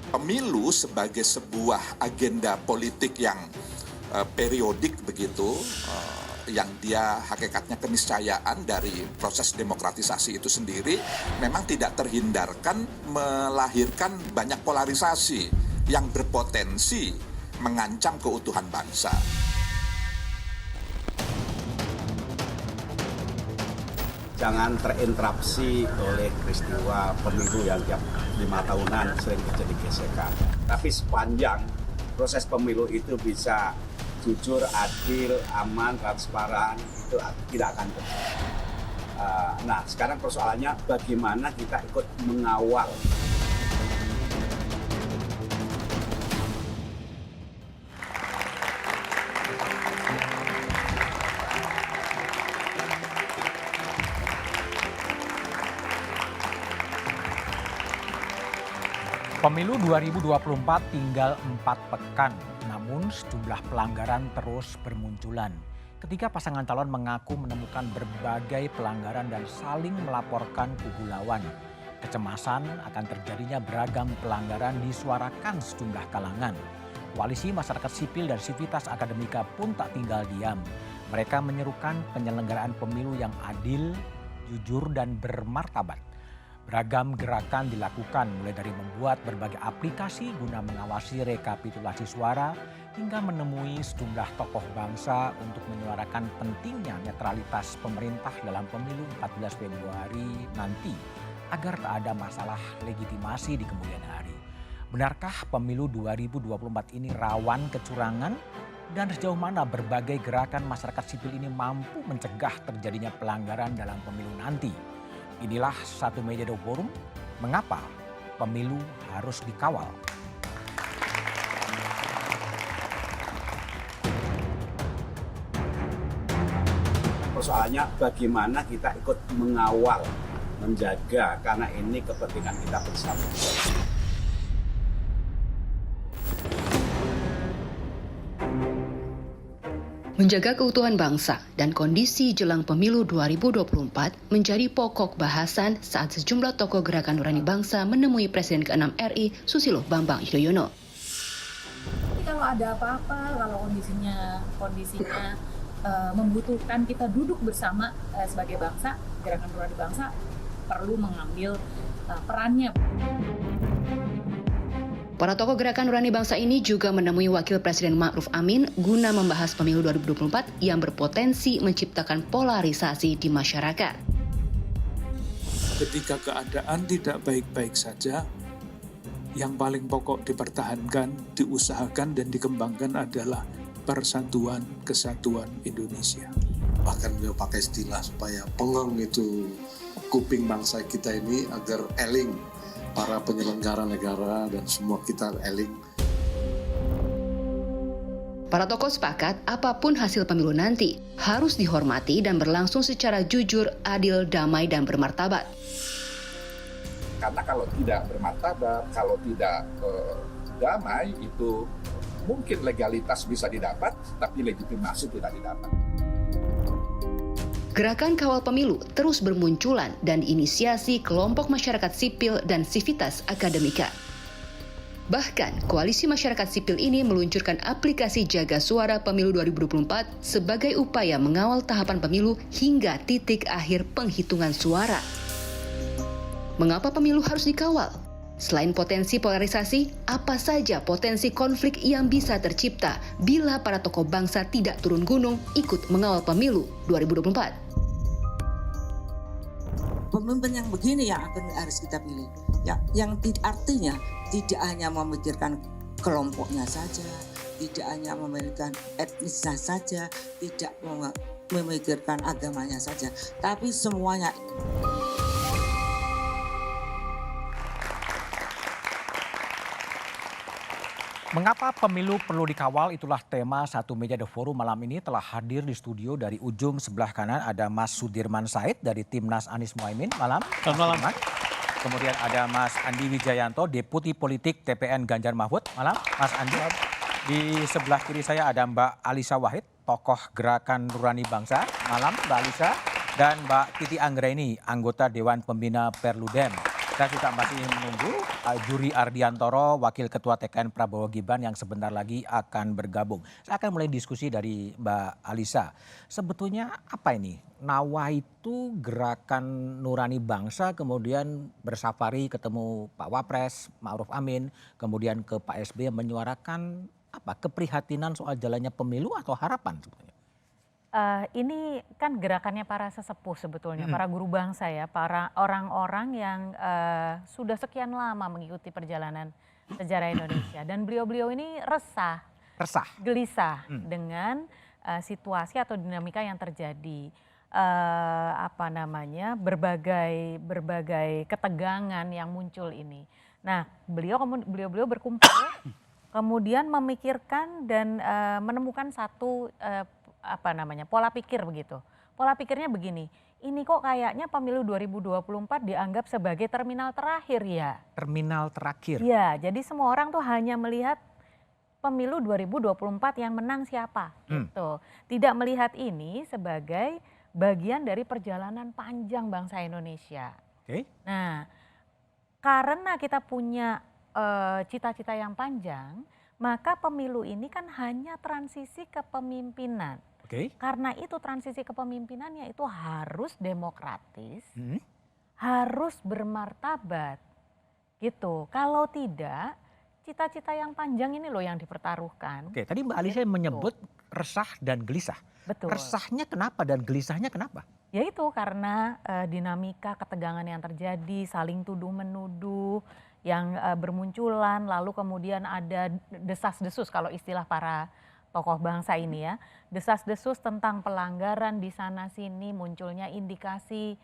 pemilu sebagai sebuah agenda politik yang periodik begitu, yang dia hakikatnya keniscayaan dari proses demokratisasi itu sendiri, memang tidak terhindarkan melahirkan banyak polarisasi yang berpotensi mengancam keutuhan bangsa. Jangan terinterupsi oleh peristiwa pemilu yang tiap 5 tahunan sering terjadi gesekan. Tapi sepanjang proses pemilu itu bisa jujur, adil, aman, transparan, itu tidak akan terjadi. Nah, sekarang persoalannya bagaimana kita ikut mengawal. Pemilu 2024 tinggal 4 pekan, namun sejumlah pelanggaran terus bermunculan. Ketika pasangan calon mengaku menemukan berbagai pelanggaran dan saling melaporkan kubu lawan. Kecemasan akan terjadinya beragam pelanggaran disuarakan sejumlah kalangan. Koalisi masyarakat sipil dan Sivitas Akademika pun tak tinggal diam. Mereka menyerukan penyelenggaraan pemilu yang adil, jujur dan bermartabat. Beragam gerakan dilakukan mulai dari membuat berbagai aplikasi guna mengawasi rekapitulasi suara hingga menemui sejumlah tokoh bangsa untuk menyuarakan pentingnya netralitas pemerintah dalam pemilu 14 Februari nanti agar tak ada masalah legitimasi di kemudian hari. Benarkah pemilu 2024 ini rawan kecurangan? Dan sejauh mana berbagai gerakan masyarakat sipil ini mampu mencegah terjadinya pelanggaran dalam pemilu nanti? Inilah Satu Meja The Forum, mengapa pemilu harus dikawal. Persoalannya bagaimana kita ikut mengawal, menjaga, karena ini kepentingan kita bersama. Menjaga keutuhan bangsa dan kondisi jelang pemilu 2024 menjadi pokok bahasan saat sejumlah tokoh gerakan nurani bangsa menemui Presiden ke-6 RI Susilo Bambang Yudhoyono. Kalau ada apa-apa, kalau kondisinya membutuhkan kita duduk bersama sebagai bangsa, gerakan nurani bangsa perlu mengambil perannya. Para tokoh gerakan nurani bangsa ini juga menemui Wakil Presiden Ma'ruf Amin guna membahas pemilu 2024 yang berpotensi menciptakan polarisasi di masyarakat. Ketika keadaan tidak baik-baik saja, yang paling pokok dipertahankan, diusahakan dan dikembangkan adalah persatuan kesatuan Indonesia. Bahkan beliau pakai istilah supaya pengeng itu kuping bangsa kita ini agar eling. Para penyelenggara negara dan semua kita eling. Para tokoh sepakat apapun hasil pemilu nanti harus dihormati dan berlangsung secara jujur, adil, damai, dan bermartabat. Karena kalau tidak bermartabat, kalau tidak damai, itu mungkin legalitas bisa didapat, tapi legitimasi tidak didapat. Gerakan kawal pemilu terus bermunculan dan diinisiasi kelompok masyarakat sipil dan Sivitas Akademika. Bahkan, koalisi masyarakat sipil ini meluncurkan aplikasi Jaga Suara Pemilu 2024 sebagai upaya mengawal tahapan pemilu hingga titik akhir penghitungan suara. Mengapa pemilu harus dikawal? Selain potensi polarisasi, apa saja potensi konflik yang bisa tercipta bila para tokoh bangsa tidak turun gunung ikut mengawal pemilu 2024? Pemimpin yang begini yang harus kita pilih, ya, yang artinya tidak hanya memikirkan kelompoknya saja, tidak hanya memikirkan etnisnya saja, tidak memikirkan agamanya saja, tapi semuanya. Mengapa pemilu perlu dikawal? Itulah tema Satu Meja The Forum malam ini. Telah hadir di studio dari ujung sebelah kanan ada Mas Sudirman Said dari Timnas Anies Muhaimin. Malam. Selamat malam. Kemudian ada Mas Andi Wijayanto, Deputi Politik TPN Ganjar Mahfud. Malam, Mas Andi. Di sebelah kiri saya ada Mbak Alisa Wahid, tokoh Gerakan Nurani Bangsa. Malam, Mbak Alisa. Dan Mbak Titi Anggraini, anggota Dewan Pembina Perludem. Saya juga masih menunggu Juri Ardiantoro, Wakil Ketua TKN Prabowo Gibran yang sebentar lagi akan bergabung. Saya akan mulai diskusi dari Mbak Alisa. Sebetulnya apa ini? Nawaitu Gerakan Nurani Bangsa kemudian bersafari ketemu Pak Wapres, Ma'ruf Amin, kemudian ke Pak SBY menyuarakan apa? Keprihatinan soal jalannya pemilu atau harapan sebetulnya? Ini kan gerakannya para sesepuh sebetulnya, para guru bangsa ya, para orang-orang yang sudah sekian lama mengikuti perjalanan sejarah Indonesia. Dan beliau-beliau ini resah, gelisah dengan situasi atau dinamika yang terjadi. Berbagai ketegangan yang muncul ini. Nah, beliau berkumpul, kemudian memikirkan dan menemukan satu pola pikir begitu. Pola pikirnya begini, ini kok kayaknya pemilu 2024 dianggap sebagai terminal terakhir ya. Terminal terakhir? Ya, jadi semua orang tuh hanya melihat pemilu 2024 yang menang siapa gitu. Tidak melihat ini sebagai bagian dari perjalanan panjang bangsa Indonesia. Nah, karena kita punya cita-cita yang panjang, maka pemilu ini kan hanya transisi kepemimpinan. Karena itu transisi kepemimpinannya itu harus demokratis, harus bermartabat gitu. Kalau tidak, cita-cita yang panjang ini loh yang dipertaruhkan. Tadi Mbak Alisa menyebut resah dan gelisah. Betul. Resahnya kenapa dan gelisahnya kenapa? Ya itu karena dinamika ketegangan yang terjadi, saling tuduh-menuduh yang bermunculan, lalu kemudian ada desas-desus kalau istilah para tokoh bangsa ini ya, desas-desus tentang pelanggaran di sana-sini, munculnya indikasi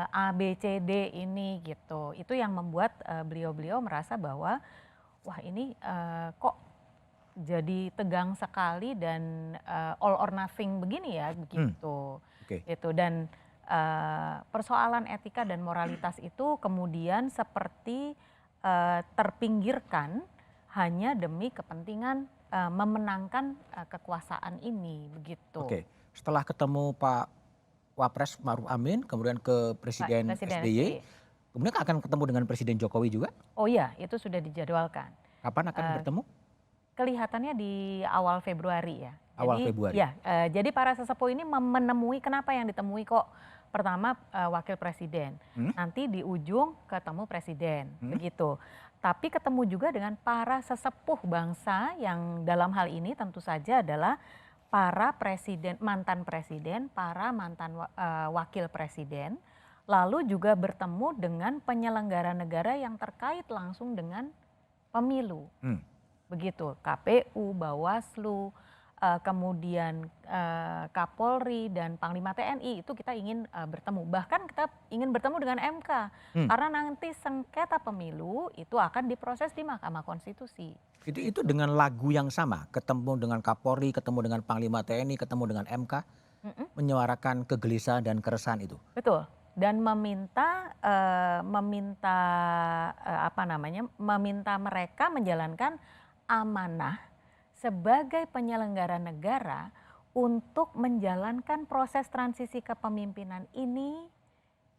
A, B, C, D ini gitu. Itu yang membuat beliau-beliau merasa bahwa wah ini kok jadi tegang sekali dan all or nothing begini ya begitu. Gitu. Dan persoalan etika dan moralitas itu kemudian seperti terpinggirkan hanya demi kepentingan memenangkan kekuasaan ini begitu. Setelah ketemu Pak Wapres Ma'ruf Amin, kemudian ke Presiden SBY, kemudian akan ketemu dengan Presiden Jokowi juga? Oh iya, itu sudah dijadwalkan. Kapan akan bertemu? Kelihatannya di awal Februari ya. Februari. Ya, jadi para sesepuh ini menemui, kenapa yang ditemui kok pertama wakil presiden, nanti di ujung ketemu presiden, begitu. Tapi ketemu juga dengan para sesepuh bangsa yang dalam hal ini tentu saja adalah para presiden, mantan presiden, para mantan wakil presiden, lalu juga bertemu dengan penyelenggara negara yang terkait langsung dengan pemilu. Begitu, KPU, Bawaslu, kemudian Kapolri dan Panglima TNI itu kita ingin bertemu. Bahkan kita ingin bertemu dengan MK karena nanti sengketa pemilu itu akan diproses di Mahkamah Konstitusi. Itu dengan lagu yang sama, ketemu dengan Kapolri, ketemu dengan Panglima TNI, ketemu dengan MK, menyuarakan kegelisahan dan keresahan itu. Betul. Dan meminta mereka menjalankan amanah sebagai penyelenggara negara untuk menjalankan proses transisi kepemimpinan ini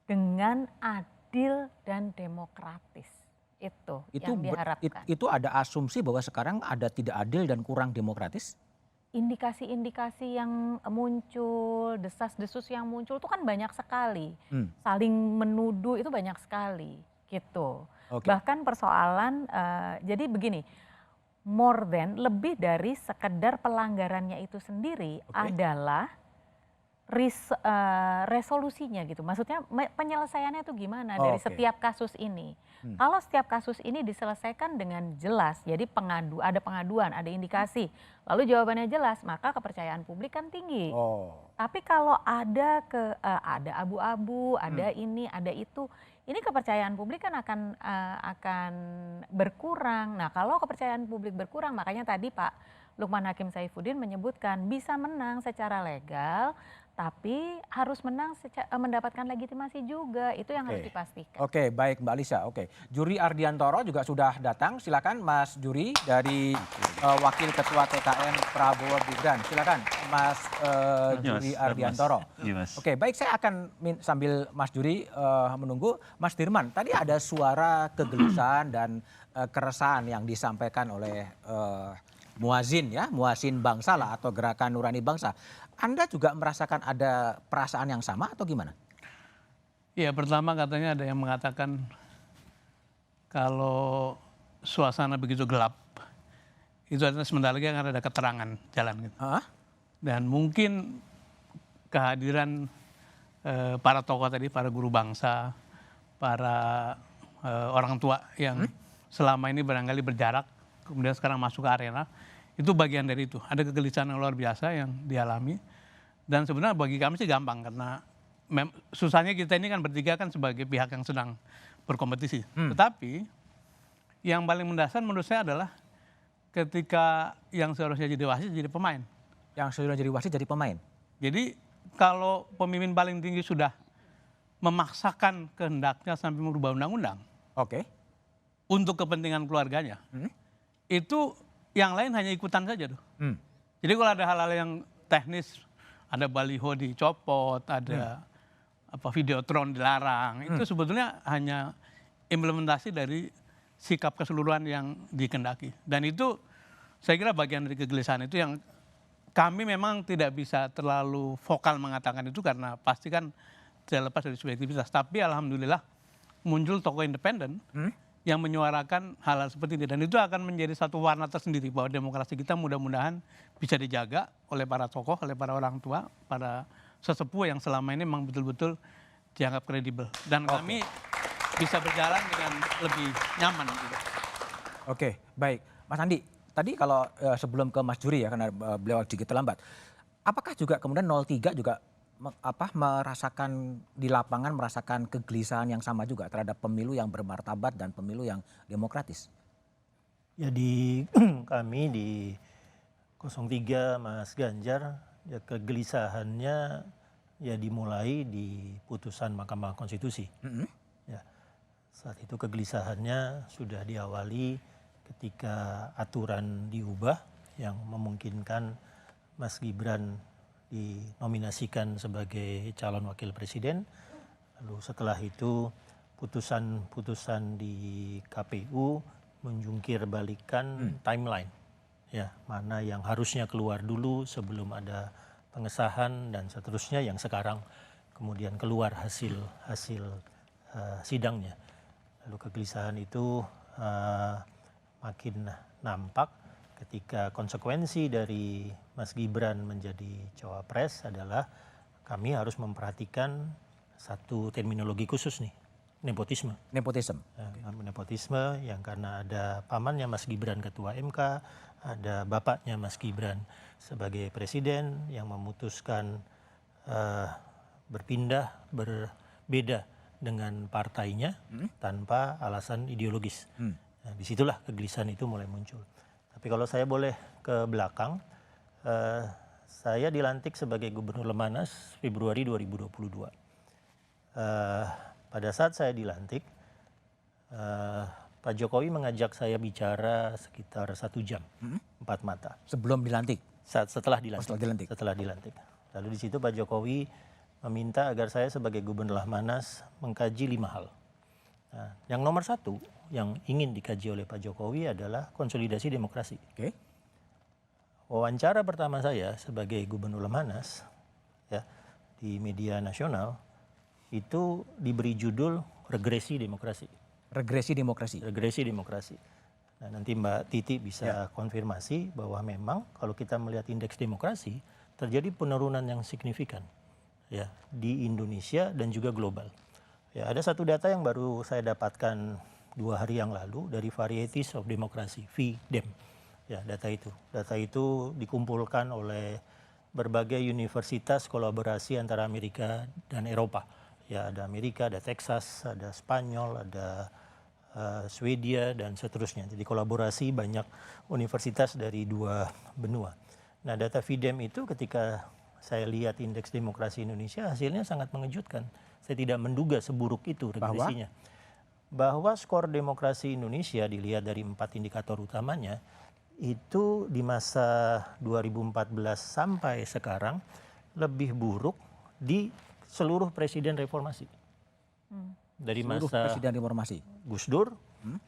dengan adil dan demokratis. Itu yang diharapkan. Itu ada asumsi bahwa sekarang ada tidak adil dan kurang demokratis? Indikasi-indikasi yang muncul, desas-desus yang muncul itu kan banyak sekali. Saling menuduh itu banyak sekali gitu. Bahkan persoalan, jadi begini, lebih dari sekedar pelanggarannya itu sendiri adalah resolusinya gitu. Maksudnya penyelesaiannya itu gimana dari setiap kasus ini. Kalau setiap kasus ini diselesaikan dengan jelas, jadi ada pengaduan, ada indikasi, lalu jawabannya jelas, maka kepercayaan publik kan tinggi. Tapi kalau ada abu-abu, ada ini, ada itu, ini kepercayaan publik kan akan berkurang. Nah, kalau kepercayaan publik berkurang, makanya tadi Pak Lukman Hakim Saifuddin menyebutkan bisa menang secara legal, tapi harus menang mendapatkan legitimasi juga. Itu yang harus dipastikan. Oke, baik Mbak Lisa. Oke, Juri Ardiantoro juga sudah datang. Silakan Mas Juri dari Wakil Ketua TKN Prabowo Gibran. Silakan Mas Juri Ardiantoro. Oke, baik, saya akan sambil Mas Juri menunggu. Mas Dirman, tadi ada suara kegelisahan dan keresahan yang disampaikan oleh Muazzin ya, Muazzin Bangsa lah atau Gerakan Nurani Bangsa. Anda juga merasakan ada perasaan yang sama atau gimana? Ya, pertama katanya ada yang mengatakan kalau suasana begitu gelap, itu adalah sebentar lagi akan ada keterangan jalan gitu. Dan mungkin kehadiran para tokoh tadi, para guru bangsa, para orang tua yang selama ini barangkali berjarak, kemudian sekarang masuk ke arena, itu bagian dari itu. Ada kegelisahan yang luar biasa yang dialami. Dan sebenarnya bagi kami sih gampang, karena susahnya kita ini kan bertiga kan sebagai pihak yang sedang berkompetisi. Tetapi yang paling mendasar menurut saya adalah ketika yang seharusnya jadi wasit jadi pemain. Yang seharusnya jadi wasit jadi pemain? Jadi kalau pemimpin paling tinggi sudah memaksakan kehendaknya sampai merubah undang-undang. Untuk kepentingan keluarganya. Itu yang lain hanya ikutan saja tuh. Jadi kalau ada hal-hal yang teknis, ada baliho dicopot, ada videotron dilarang, itu sebetulnya hanya implementasi dari sikap keseluruhan yang dikehendaki. Dan itu saya kira bagian dari kegelisahan itu yang kami memang tidak bisa terlalu vokal mengatakan itu karena pasti kan tidak lepas dari subjektivitas. Tapi alhamdulillah muncul tokoh independen yang menyuarakan hal-hal seperti ini. Dan itu akan menjadi satu warna tersendiri bahwa demokrasi kita mudah-mudahan bisa dijaga oleh para tokoh, oleh para orang tua, para sesepuh yang selama ini memang betul-betul dianggap kredibel. Dan kami bisa berjalan dengan lebih nyaman. Gitu. Oke, baik. Mas Andi, tadi kalau sebelum ke Mas Juri ya, karena beliau sedikit terlambat. Apakah juga kemudian 03 juga merasakan di lapangan merasakan kegelisahan yang sama juga terhadap pemilu yang bermartabat dan pemilu yang demokratis? Ya di kami di 03 Mas Ganjar ya kegelisahannya ya dimulai di putusan Mahkamah Konstitusi. Ya, saat itu kegelisahannya sudah diawali ketika aturan diubah yang memungkinkan Mas Gibran dinominasikan sebagai calon wakil presiden. Lalu setelah itu putusan-putusan di KPU menjungkir balikan timeline. Ya, mana yang harusnya keluar dulu sebelum ada pengesahan dan seterusnya yang sekarang kemudian keluar hasil sidangnya. Lalu kegelisahan itu makin nampak ketika konsekuensi dari Mas Gibran menjadi cawapres adalah kami harus memperhatikan satu terminologi khusus nih, nepotisme. Nepotisme. Nepotisme yang karena ada pamannya Mas Gibran ketua MK, ada bapaknya Mas Gibran sebagai presiden yang memutuskan berpindah, berbeda dengan partainya tanpa alasan ideologis. Nah, disitulah kegelisahan itu mulai muncul. Tapi kalau saya boleh ke belakang, saya dilantik sebagai Gubernur Lemhanas Februari 2022. Pada saat saya dilantik, Pak Jokowi mengajak saya bicara sekitar 1 jam, 4 mata. Sebelum dilantik? Setelah dilantik. Setelah dilantik. Lalu di situ Pak Jokowi meminta agar saya sebagai Gubernur Lemhanas mengkaji 5 hal. Nah, yang nomor 1 yang ingin dikaji oleh Pak Jokowi adalah konsolidasi demokrasi. Wawancara pertama saya sebagai Gubernur Lemhanas ya, di media nasional itu diberi judul regresi demokrasi. Regresi demokrasi. Regresi demokrasi. Nah, nanti Mbak Titi bisa konfirmasi bahwa memang kalau kita melihat indeks demokrasi terjadi penurunan yang signifikan ya di Indonesia dan juga global. Ya, ada satu data yang baru saya dapatkan 2 hari yang lalu dari Varieties of Democracy, VDEM. Ya, data itu dikumpulkan oleh berbagai universitas kolaborasi antara Amerika dan Eropa. Ya, ada Amerika, ada Texas, ada Spanyol, ada Swedia dan seterusnya. Jadi kolaborasi banyak universitas dari 2 benua. Nah, data VDEM itu ketika saya lihat indeks demokrasi Indonesia hasilnya sangat mengejutkan. Saya tidak menduga seburuk itu regresinya. Bahwa skor demokrasi Indonesia dilihat dari 4 indikator utamanya itu di masa 2014 sampai sekarang lebih buruk di seluruh presiden reformasi. Dari Seluruh masa presiden reformasi. Gus Dur,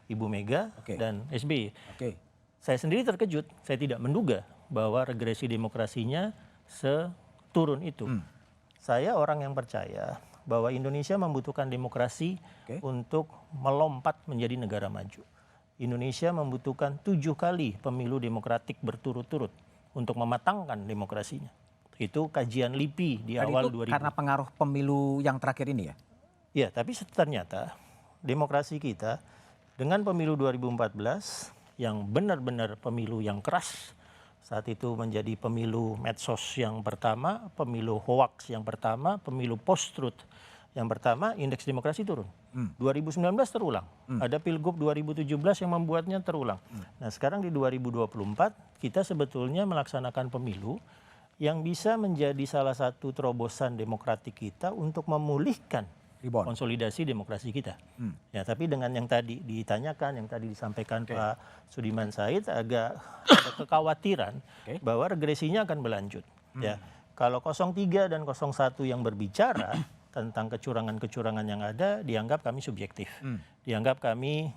Ibu Mega, dan SBY. Saya sendiri terkejut, saya tidak menduga bahwa regresi demokrasinya seturun itu. Saya orang yang percaya bahwa Indonesia membutuhkan demokrasi untuk melompat menjadi negara maju. Indonesia membutuhkan 7 kali pemilu demokratik berturut-turut untuk mematangkan demokrasinya. Itu kajian LIPI di awal 2000. Karena pengaruh pemilu yang terakhir ini ya? Ya, tapi ternyata demokrasi kita dengan pemilu 2014 yang benar-benar pemilu yang keras, saat itu menjadi pemilu medsos yang pertama, pemilu hoax yang pertama, pemilu post-truth yang pertama, indeks demokrasi turun. 2019 terulang. Ada Pilgub 2017 yang membuatnya terulang. Nah sekarang di 2024 kita sebetulnya melaksanakan pemilu yang bisa menjadi salah satu terobosan demokratik kita untuk memulihkan konsolidasi demokrasi kita. Ya, tapi dengan yang tadi ditanyakan, yang tadi disampaikan Pak Sudirman Said, agak ada kekhawatiran bahwa regresinya akan berlanjut. Ya, kalau 03 dan 01 yang berbicara tentang kecurangan-kecurangan yang ada, dianggap kami subjektif. Dianggap kami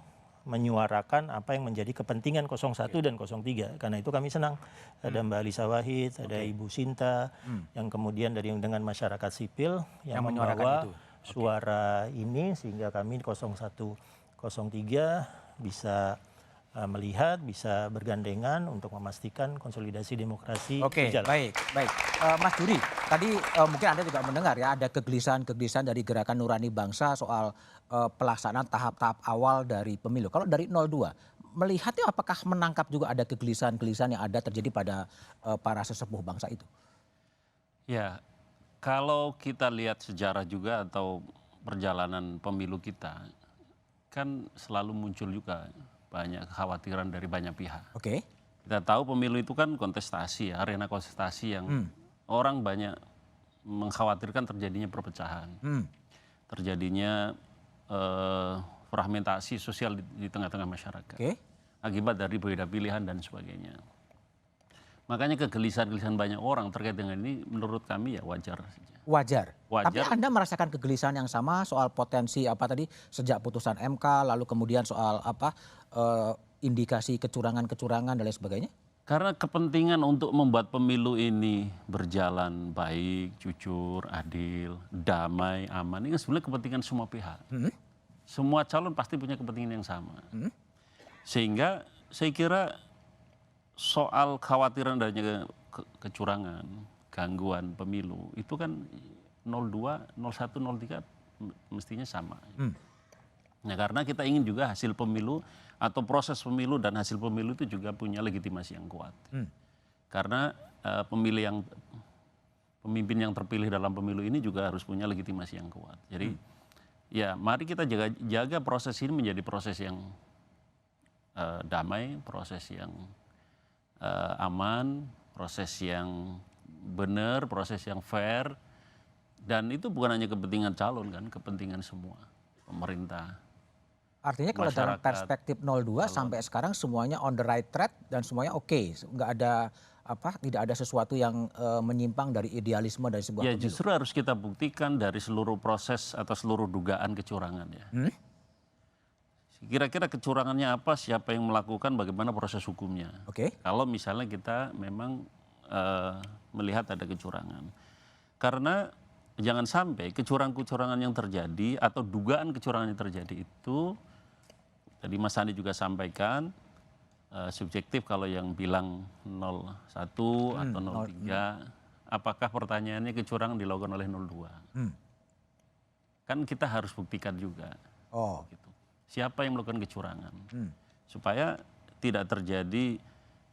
menyuarakan apa yang menjadi kepentingan 01 dan 03. Karena itu kami senang ada Mbak Alisa Wahid, ada Ibu Sinta, yang kemudian dengan masyarakat sipil yang membawa suara ini sehingga kami 01, 03 bisa melihat, bisa bergandengan untuk memastikan konsolidasi demokrasi berjalan. Baik. Mas Juri, tadi mungkin Anda juga mendengar ya ada kegelisahan dari Gerakan Nurani Bangsa soal pelaksanaan tahap-tahap awal dari pemilu. Kalau dari 02, melihatnya apakah menangkap juga ada kegelisahan-kegelisahan yang ada terjadi pada para sesepuh bangsa itu? Ya, kalau kita lihat sejarah juga atau perjalanan pemilu kita, kan selalu muncul juga banyak kekhawatiran dari banyak pihak. Kita tahu pemilu itu kan kontestasi, arena kontestasi yang orang banyak mengkhawatirkan terjadinya perpecahan, terjadinya fragmentasi sosial di tengah-tengah masyarakat, akibat dari beda pilihan dan sebagainya. Makanya kegelisahan-kegelisahan banyak orang terkait dengan ini menurut kami ya wajar saja. Wajar. Tapi Anda merasakan kegelisahan yang sama soal potensi apa tadi sejak putusan MK, lalu kemudian soal apa indikasi kecurangan-kecurangan dan lain sebagainya? Karena kepentingan untuk membuat pemilu ini berjalan baik, jujur, adil, damai, aman, ini sebenarnya kepentingan semua pihak. Semua calon pasti punya kepentingan yang sama. Sehingga saya kira soal khawatiran adanya kecurangan, gangguan pemilu, itu kan 02, 01, 03 mestinya sama. Nah karena kita ingin juga hasil pemilu atau proses pemilu dan hasil pemilu itu juga punya legitimasi yang kuat. Karena pemimpin yang terpilih dalam pemilu ini juga harus punya legitimasi yang kuat. Jadi ya mari kita jaga proses ini menjadi proses yang damai, proses yang aman, proses yang benar, proses yang fair, dan itu bukan hanya kepentingan calon kan, kepentingan semua, pemerintah. Artinya kalau dalam perspektif 02 sampai sekarang semuanya on the right track dan semuanya oke, nggak ada tidak ada sesuatu yang menyimpang dari idealisme dari sebuah pemilu. Justru harus kita buktikan dari seluruh proses atau seluruh dugaan kecurangan ya. Kira-kira kecurangannya apa, siapa yang melakukan, bagaimana proses hukumnya. Kalau misalnya kita memang melihat ada kecurangan. Karena jangan sampai kecurangan-kecurangan yang terjadi atau dugaan kecurangan yang terjadi itu, tadi Mas Andi juga sampaikan, subjektif kalau yang bilang 01 atau 03, apakah pertanyaannya kecurangan dilakukan oleh 02? Kan kita harus buktikan juga. Gitu. Siapa yang melakukan kecurangan? Supaya tidak terjadi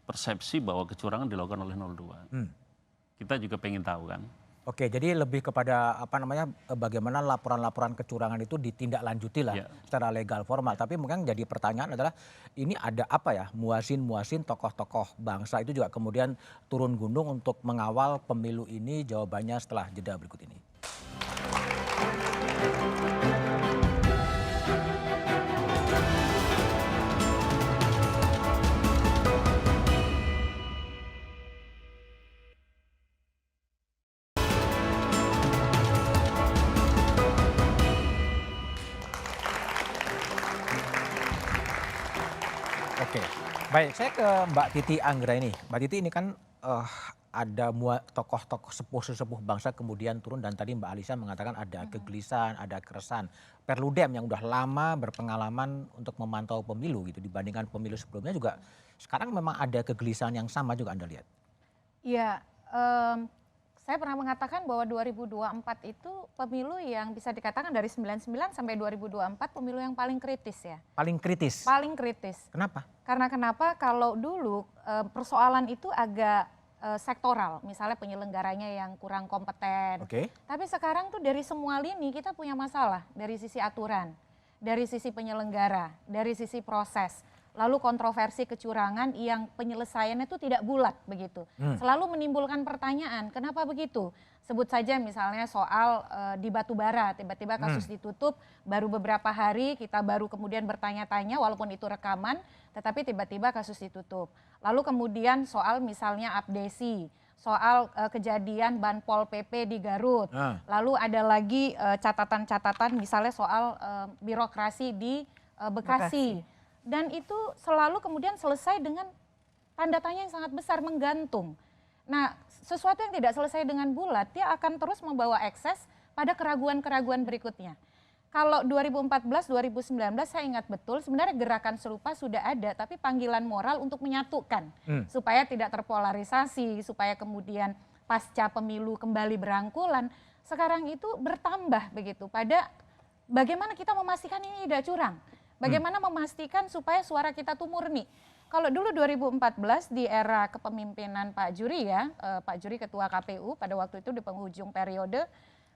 persepsi bahwa kecurangan dilakukan oleh 02. Kita juga pengen tahu kan, Oke, jadi lebih kepada bagaimana laporan-laporan kecurangan itu ditindaklanjuti lah secara legal formal. Tapi mungkin jadi pertanyaan adalah ini ada apa ya, muasin tokoh-tokoh bangsa itu juga kemudian turun gunung untuk mengawal pemilu ini. Jawabannya setelah jeda berikut ini. Oke, baik, saya ke Mbak Titi Anggra ini. Mbak Titi ini kan ada tokoh-tokoh sepuh bangsa kemudian turun, dan tadi Mbak Alisa mengatakan ada kegelisahan, ada keresahan. Perludem yang udah lama berpengalaman untuk memantau pemilu gitu dibandingkan pemilu sebelumnya juga sekarang memang ada kegelisahan yang sama juga Anda lihat. Iya, saya pernah mengatakan bahwa 2024 itu pemilu yang bisa dikatakan dari 99 sampai 2024 pemilu yang paling kritis ya. Paling kritis? Paling kritis. Kenapa? Karena kenapa? Kalau dulu persoalan itu agak sektoral, misalnya penyelenggaranya yang kurang kompeten. Tapi sekarang tuh dari semua lini kita punya masalah, dari sisi aturan, dari sisi penyelenggara, dari sisi proses. Lalu kontroversi kecurangan yang penyelesaiannya itu tidak bulat begitu. Selalu menimbulkan pertanyaan, kenapa begitu? Sebut saja misalnya soal di Batubara, tiba-tiba kasus ditutup, baru beberapa hari kita baru kemudian bertanya-tanya walaupun itu rekaman, tetapi tiba-tiba kasus ditutup. Lalu kemudian soal misalnya abdesi, soal kejadian Banpol PP di Garut. Lalu ada lagi catatan-catatan misalnya soal birokrasi di Bekasi. Dan itu selalu kemudian selesai dengan tanda tanya yang sangat besar, menggantung. Nah, sesuatu yang tidak selesai dengan bulat, dia akan terus membawa ekses pada keraguan-keraguan berikutnya. Kalau 2014, 2019 saya ingat betul sebenarnya gerakan serupa sudah ada, tapi panggilan moral untuk menyatukan. Supaya tidak terpolarisasi, supaya kemudian pasca pemilu kembali berangkulan. Sekarang itu bertambah begitu pada bagaimana kita memastikan ini tidak curang. Bagaimana memastikan supaya suara kita tuh murni. Kalau dulu 2014 di era kepemimpinan Pak Juri ya, Pak Juri ketua KPU pada waktu itu di penghujung periode,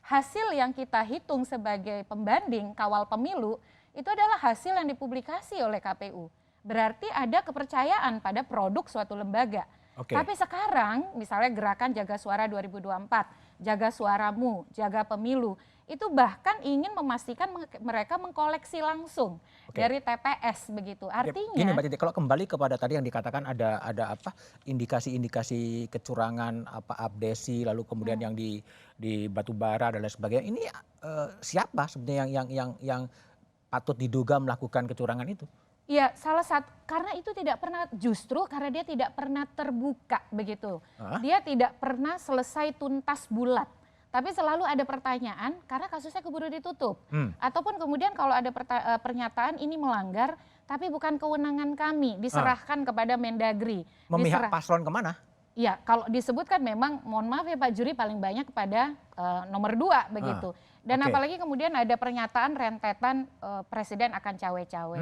hasil yang kita hitung sebagai pembanding kawal pemilu itu adalah hasil yang dipublikasi oleh KPU. Berarti ada kepercayaan pada produk suatu lembaga. Tapi sekarang misalnya gerakan Jaga Suara 2024, Jaga Suaramu, Jaga Pemilu, itu bahkan ingin memastikan mereka mengkoleksi langsung dari TPS begitu. Artinya gini Mbak Titi, kalau kembali kepada tadi yang dikatakan ada apa indikasi-indikasi kecurangan, apa abdesi, lalu kemudian yang di Batubara dan lain sebagainya. Ini siapa sebenarnya yang patut diduga melakukan kecurangan itu? Ya salah satu, karena itu tidak pernah, justru karena dia tidak pernah terbuka begitu. Dia tidak pernah selesai tuntas bulat. Tapi selalu ada pertanyaan karena kasusnya keburu ditutup. Ataupun kemudian kalau ada pernyataan ini melanggar tapi bukan kewenangan kami, diserahkan kepada Mendagri. Memihak paslon kemana? Ya kalau disebutkan memang, mohon maaf ya Pak Juri, paling banyak kepada nomor 2 begitu. Dan apalagi kemudian ada pernyataan rentetan presiden akan cawe-cawe.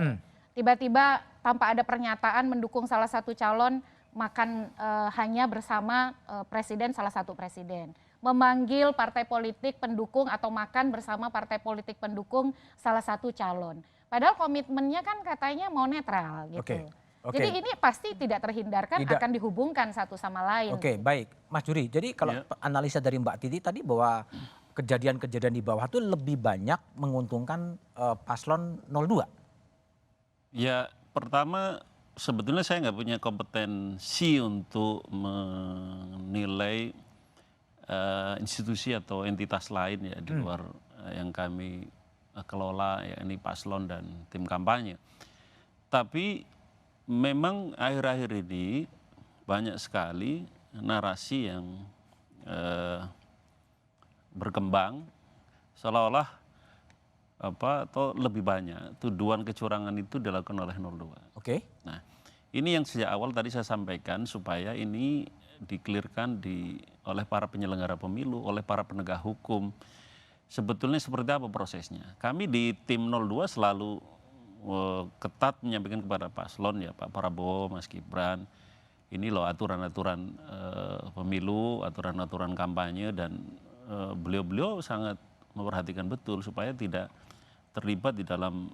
Tiba-tiba tanpa ada pernyataan mendukung salah satu calon, makan hanya bersama presiden, salah satu presiden. Memanggil partai politik pendukung atau makan bersama partai politik pendukung salah satu calon. Padahal komitmennya kan katanya mau netral gitu. Jadi ini pasti tidak terhindarkan, akan dihubungkan satu sama lain. Baik Mas Juri, jadi kalau analisa dari Mbak Titi tadi bahwa kejadian-kejadian di bawah itu lebih banyak menguntungkan paslon 02? Ya pertama sebetulnya saya nggak punya kompetensi untuk menilai institusi atau entitas lain ya di luar yang kami kelola, yakni paslon dan tim kampanye. Tapi memang akhir-akhir ini banyak sekali narasi yang berkembang seolah-olah atau lebih banyak tuduhan kecurangan itu dilakukan oleh 02. Nah, ini yang sejak awal tadi saya sampaikan supaya ini dikelirkan oleh para penyelenggara pemilu, oleh para penegak hukum. Sebetulnya seperti apa prosesnya? Kami di tim 02 selalu ketat menyampaikan kepada paslon ya Pak Prabowo, Mas Gibran, ini loh aturan-aturan pemilu, aturan-aturan kampanye dan beliau-beliau sangat memperhatikan betul supaya tidak terlibat di dalam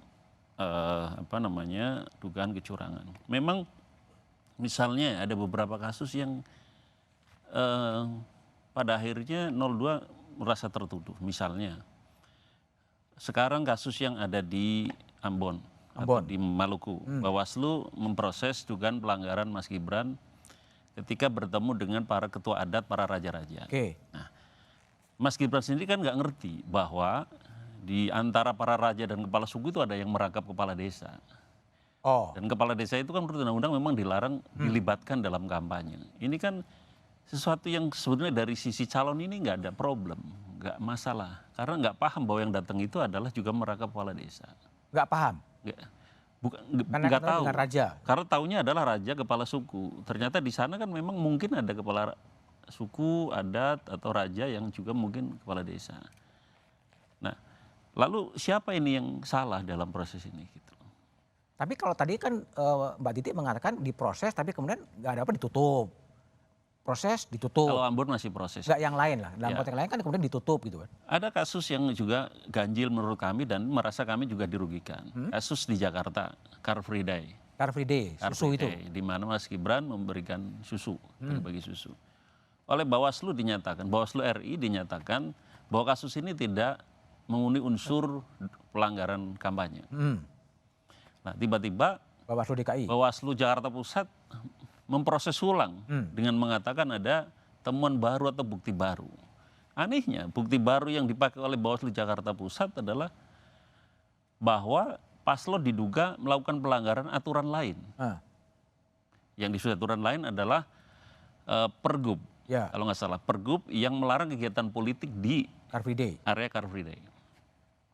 dugaan kecurangan. Memang misalnya ada beberapa kasus yang pada akhirnya 02 merasa tertuduh. Misalnya sekarang kasus yang ada di Ambon. Atau di Maluku. Bawaslu memproses dugaan pelanggaran Mas Gibran ketika bertemu dengan para ketua adat, para raja-raja. Nah, Mas Gibran sendiri kan nggak ngerti bahwa di antara para raja dan kepala suku itu ada yang merangkap kepala desa. Dan kepala desa itu kan menurut undang-undang memang dilarang dilibatkan dalam kampanye. Ini kan sesuatu yang sebenarnya dari sisi calon ini nggak ada problem, nggak masalah. Karena nggak paham bahwa yang datang itu adalah juga merangkap kepala desa. Nggak paham? Nggak tahu. Raja. Karena taunya adalah raja kepala suku. Ternyata di sana kan memang mungkin ada kepala suku, adat, atau raja yang juga mungkin kepala desa. Nah, lalu siapa ini yang salah dalam proses ini? Gitu. Tapi kalau tadi kan Mbak Titi mengatakan diproses tapi kemudian nggak ada apa ditutup. Proses ditutup. Kalau Ambon masih proses. Nggak yang lain lah. Dalam konteks lain kan kemudian ditutup gitu kan. Ada kasus yang juga ganjil menurut kami dan merasa kami juga dirugikan. Kasus di Jakarta, Car Free Day. Car Free Day, susu itu. Di mana Mas Gibran memberikan susu, bagi susu. Oleh Bawaslu dinyatakan, Bawaslu RI dinyatakan bahwa kasus ini tidak memenuhi unsur pelanggaran kampanye. Nah, tiba-tiba Bawaslu Jakarta Pusat memproses ulang dengan mengatakan ada temuan baru atau bukti baru. Anehnya, bukti baru yang dipakai oleh Bawaslu Jakarta Pusat adalah bahwa paslon diduga melakukan pelanggaran aturan lain. Yang dimaksud aturan lain adalah Pergub. Kalau nggak salah, Pergub yang melarang kegiatan politik di area Car Free Day.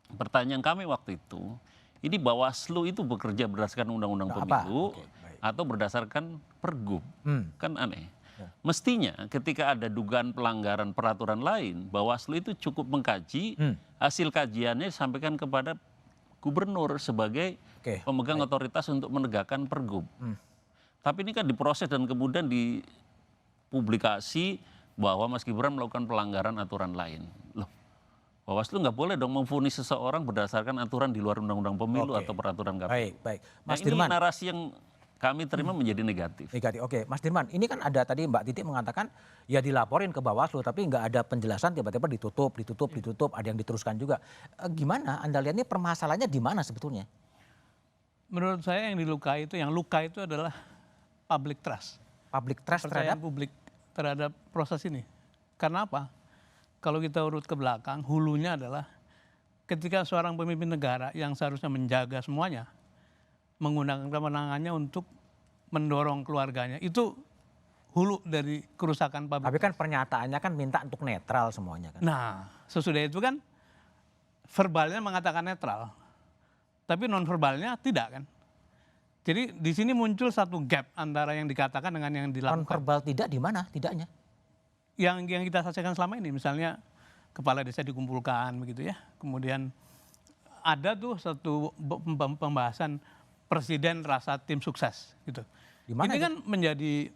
Pertanyaan kami waktu itu, ini Bawaslu itu bekerja berdasarkan undang-undang pemilu atau berdasarkan Pergub, kan aneh. Mestinya ketika ada dugaan pelanggaran peraturan lain, Bawaslu itu cukup mengkaji, hasil kajiannya disampaikan kepada gubernur sebagai pemegang otoritas untuk menegakkan Pergub. Tapi ini kan diproses dan kemudian dipublikasi bahwa Mas Gibran melakukan pelanggaran aturan lain. Loh, Bawaslu nggak boleh dong memvonis seseorang berdasarkan aturan di luar undang-undang pemilu atau peraturan KPU. Baik. Mas Dirman, ini narasi yang kami terima menjadi negatif. Oke, Mas Dirman, ini kan ada tadi Mbak Titi mengatakan ya dilaporin ke Bawaslu tapi nggak ada penjelasan, tiba-tiba ditutup, ada yang diteruskan juga. Gimana Anda lihat ini permasalahannya di mana sebetulnya? Menurut saya yang dilukai itu, yang luka itu adalah public trust. Public trust terhadap publik terhadap proses ini. Karena apa? Kalau kita urut ke belakang, hulunya adalah ketika seorang pemimpin negara yang seharusnya menjaga semuanya, menggunakan kewenangannya untuk mendorong keluarganya. Itu hulu dari kerusakan publik. Tapi kan pernyataannya kan minta untuk netral semuanya kan. Nah, sesudah itu kan verbalnya mengatakan netral. Tapi non verbalnya tidak kan. Jadi di sini muncul satu gap antara yang dikatakan dengan yang dilakukan. Non verbal tidak di mana tidaknya? Yang kita saksikan selama ini, misalnya kepala desa dikumpulkan begitu ya. Kemudian ada tuh satu pembahasan presiden rasa tim sukses gitu. Ini kan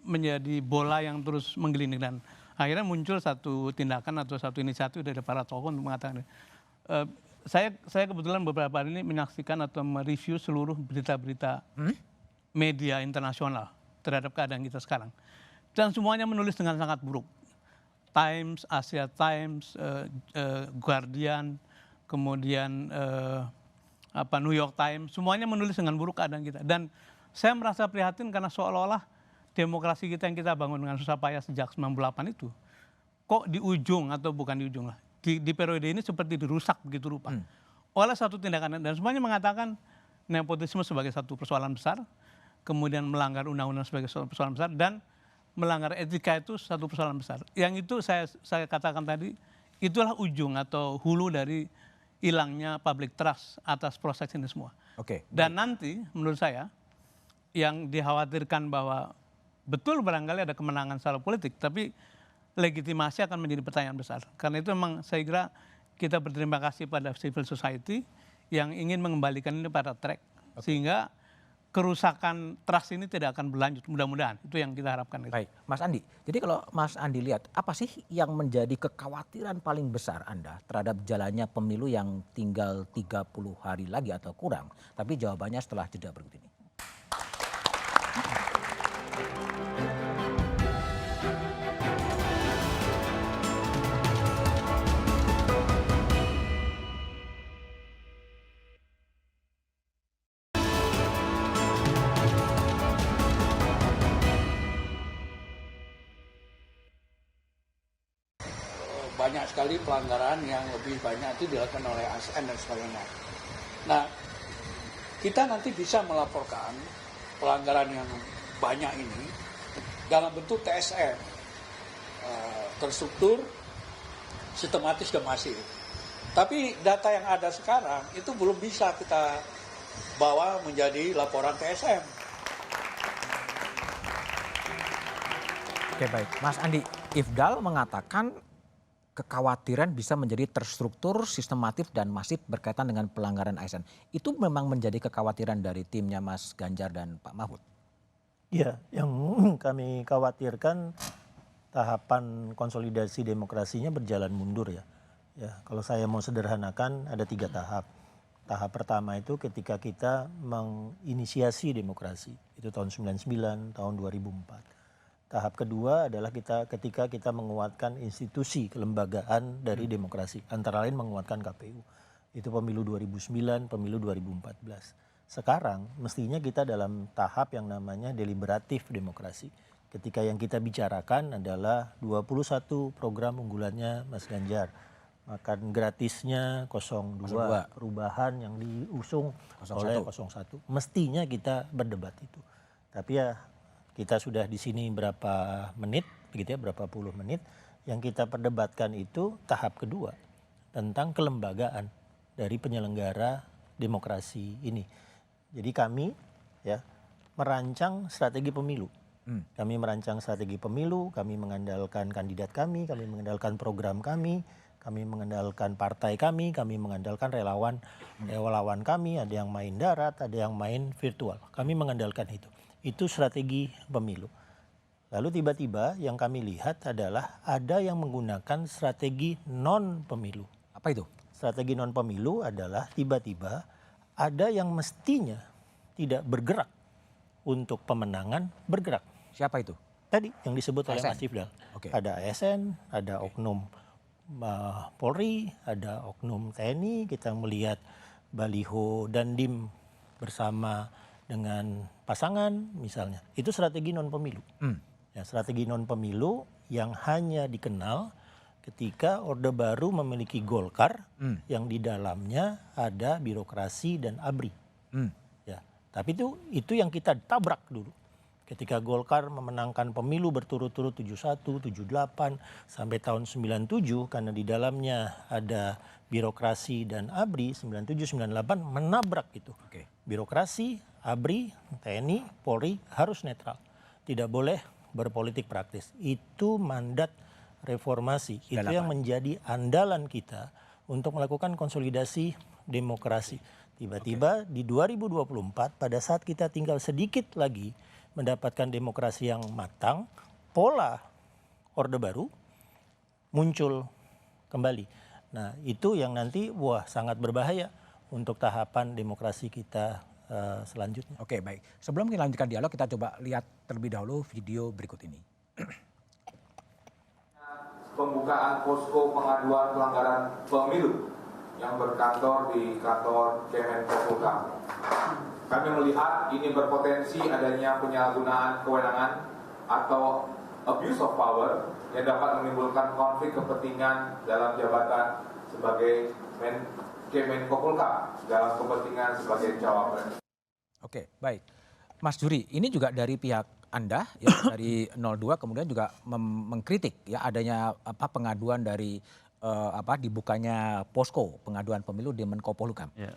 menjadi bola yang terus menggelinding dan akhirnya muncul satu tindakan atau satu inisiatif dari para tokoh untuk mengatakan. Saya kebetulan beberapa hari ini menyaksikan atau mereview seluruh berita-berita media internasional terhadap keadaan kita sekarang. Dan semuanya menulis dengan sangat buruk. Times, Asia Times, Guardian, kemudian New York Times, semuanya menulis dengan buruk keadaan kita. Dan saya merasa prihatin karena seolah-olah demokrasi kita yang kita bangun dengan susah payah sejak 98 itu, kok di ujung atau bukan di ujung lah, di periode ini seperti dirusak begitu rupa. Oleh satu tindakan, dan semuanya mengatakan nepotisme sebagai satu persoalan besar, kemudian melanggar undang-undang sebagai satu persoalan besar, dan melanggar etika itu satu persoalan besar. Yang itu saya katakan tadi, itulah ujung atau hulu dari hilangnya public trust atas proses ini semua. Dan nanti menurut saya yang dikhawatirkan bahwa betul barangkali ada kemenangan secara politik, tapi legitimasi akan menjadi pertanyaan besar. Karena itu memang saya kira kita berterima kasih pada civil society yang ingin mengembalikan ini pada track. Sehingga kerusakan trust ini tidak akan berlanjut, mudah-mudahan itu yang kita harapkan. Baik, Mas Andi. Jadi kalau Mas Andi lihat, apa sih yang menjadi kekhawatiran paling besar Anda terhadap jalannya pemilu yang tinggal 30 hari lagi atau kurang? Tapi jawabannya setelah jeda berikut ini. Banyak sekali pelanggaran yang lebih banyak itu dilakukan oleh ASN dan sebagainya. Nah, kita nanti bisa melaporkan pelanggaran yang banyak ini dalam bentuk TSM, terstruktur, sistematis dan masif. Tapi data yang ada sekarang itu belum bisa kita bawa menjadi laporan TSM. Oke, baik. Mas Andi, Ifdal mengatakan kekhawatiran bisa menjadi terstruktur, sistematif, dan masif berkaitan dengan pelanggaran ASN. Itu memang menjadi kekhawatiran dari timnya Mas Ganjar dan Pak Mahfud? Iya, yang kami khawatirkan tahapan konsolidasi demokrasinya berjalan mundur ya. Ya, kalau saya mau sederhanakan ada 3 tahap. Tahap pertama itu ketika kita menginisiasi demokrasi, itu tahun 99, tahun 2004. Tahap kedua adalah ketika kita menguatkan institusi kelembagaan dari demokrasi, antara lain menguatkan KPU. Itu pemilu 2009, pemilu 2014. Sekarang mestinya kita dalam tahap yang namanya deliberatif demokrasi. Ketika yang kita bicarakan adalah 21 program unggulannya Mas Ganjar. Makan gratisnya 02, perubahan yang diusung oleh 01. Mestinya kita berdebat itu. Tapi ya kita sudah di sini berapa menit, begitu ya, berapa puluh menit. Yang kita perdebatkan itu tahap kedua tentang kelembagaan dari penyelenggara demokrasi ini. Jadi kami ya merancang strategi pemilu. Kami merancang strategi pemilu, kami mengandalkan kandidat kami mengandalkan program kami mengandalkan partai kami mengandalkan relawan kami, ada yang main darat, ada yang main virtual. Kami mengandalkan itu. Itu strategi pemilu. Lalu tiba-tiba yang kami lihat adalah ada yang menggunakan strategi non-pemilu. Apa itu? Strategi non-pemilu adalah tiba-tiba ada yang mestinya tidak bergerak untuk pemenangan bergerak. Siapa itu? Tadi yang disebut oleh Mas Ifdal. Okay. Ada ASN, ada oknum Polri, ada oknum TNI, kita melihat baliho Dandim bersama dengan pasangan misalnya. Itu strategi non-pemilu. Ya, strategi non-pemilu yang hanya dikenal ketika Orde Baru memiliki Golkar yang di dalamnya ada birokrasi dan ABRI. Ya, tapi itu yang kita tabrak dulu. Ketika Golkar memenangkan pemilu berturut-turut 71, 78 sampai tahun 97 karena di dalamnya ada birokrasi dan ABRI, 97, 98 menabrak itu. Okay. Birokrasi, ABRI, TNI, Polri harus netral. Tidak boleh berpolitik praktis. Itu mandat reformasi. Itu yang menjadi andalan kita untuk melakukan konsolidasi demokrasi. Tiba-tiba di 2024 pada saat kita tinggal sedikit lagi mendapatkan demokrasi yang matang, pola Orde Baru muncul kembali. Nah itu yang nanti sangat berbahaya untuk tahapan demokrasi kita selanjutnya. Oke, baik. Sebelum kita lanjutkan dialog, kita coba lihat terlebih dahulu video berikut ini. Pembukaan posko pengaduan pelanggaran pemilu yang berkantor di kantor Kemenkopolhukam. Kami melihat ini berpotensi adanya penyalahgunaan kewenangan atau abuse of power yang dapat menimbulkan konflik kepentingan dalam jabatan sebagai Kemenkopolhukam dalam kepentingan sebagai cawapres. Oke, baik. Mas Juri, ini juga dari pihak Anda ya, dari 02 kemudian juga mengkritik ya adanya pengaduan dari dibukanya posko pengaduan pemilu di Menkopolhukam. Ya.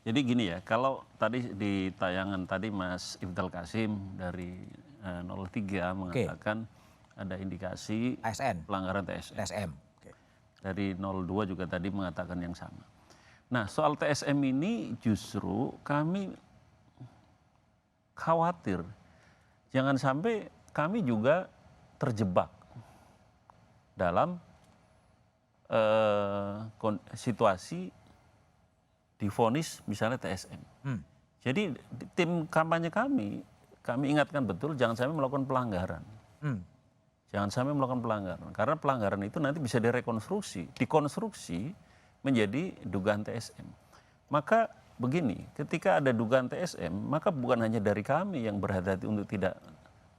Jadi gini ya, kalau tadi di tayangan tadi Mas Ifdal Kasim dari 03 mengatakan ada indikasi ASN, pelanggaran TSM. Okay. Dari 02 juga tadi mengatakan yang sama. Nah soal TSM ini justru kami khawatir jangan sampai kami juga terjebak dalam situasi divonis misalnya TSM. Jadi tim kampanye kami ingatkan betul jangan sampai melakukan pelanggaran. Jangan sampai melakukan pelanggaran. Karena pelanggaran itu nanti bisa dikonstruksi menjadi dugaan TSM. Maka begini, ketika ada dugaan TSM, maka bukan hanya dari kami yang berhati-hati untuk tidak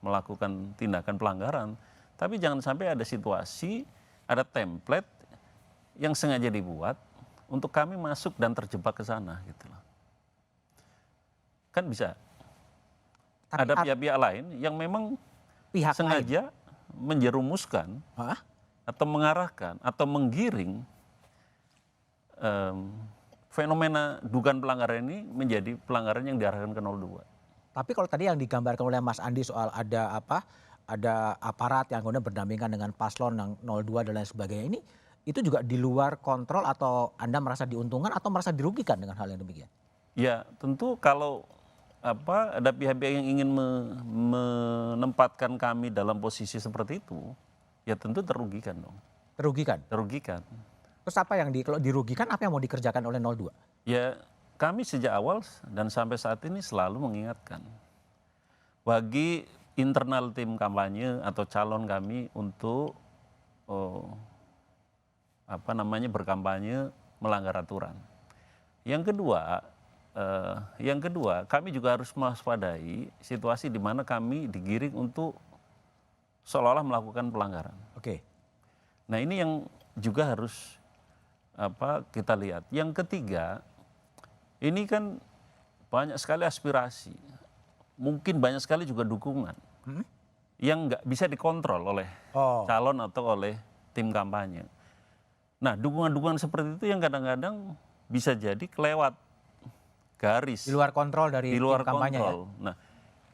melakukan tindakan pelanggaran, tapi jangan sampai ada situasi, ada template yang sengaja dibuat untuk kami masuk dan terjebak ke sana gitu loh. Kan bisa. Tapi ada pihak-pihak lain yang memang sengaja menjerumuskan atau mengarahkan atau menggiring fenomena dugaan pelanggaran ini menjadi pelanggaran yang diarahkan ke 02. Tapi kalau tadi yang digambarkan oleh Mas Andi soal ada aparat yang kemudian berdampingan dengan paslon yang 02 dan lain sebagainya ini, itu juga di luar kontrol atau Anda merasa diuntungkan atau merasa dirugikan dengan hal yang demikian? Ya tentu kalau ada pihak-pihak yang ingin menempatkan kami dalam posisi seperti itu, ya tentu terugikan dong. Terugikan? Terugikan. Terus apa yang kalau dirugikan apa yang mau dikerjakan oleh 02? Ya kami sejak awal dan sampai saat ini selalu mengingatkan bagi internal tim kampanye atau calon kami untuk berkampanye melanggar aturan. Yang kedua, kami juga harus mewaspadai situasi di mana kami digiring untuk seolah-olah melakukan pelanggaran. Oke. Nah ini yang juga harus kita lihat. Yang ketiga, ini kan banyak sekali aspirasi, mungkin banyak sekali juga dukungan yang nggak bisa dikontrol oleh calon atau oleh tim kampanye. Nah dukungan-dukungan seperti itu yang kadang-kadang bisa jadi kelewat garis. Di luar kontrol dari tim kampanye ya? Nah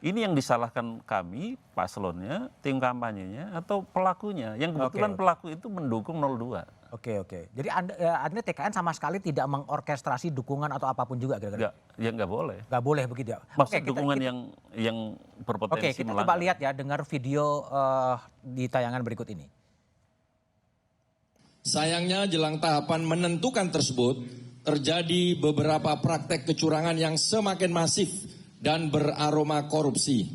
ini yang disalahkan kami, paslonnya, tim kampanyenya, atau pelakunya. Yang kebetulan pelaku itu mendukung 02. Oke. Jadi Anda TKN sama sekali tidak mengorkestrasi dukungan atau apapun juga kira-kira? Nggak boleh. Nggak boleh begitu ya? Maksud dukungan yang berpotensi Oke, kita coba lihat ya, dengar video di tayangan berikut ini. Sayangnya jelang tahapan menentukan tersebut, terjadi beberapa praktek kecurangan yang semakin masif dan beraroma korupsi.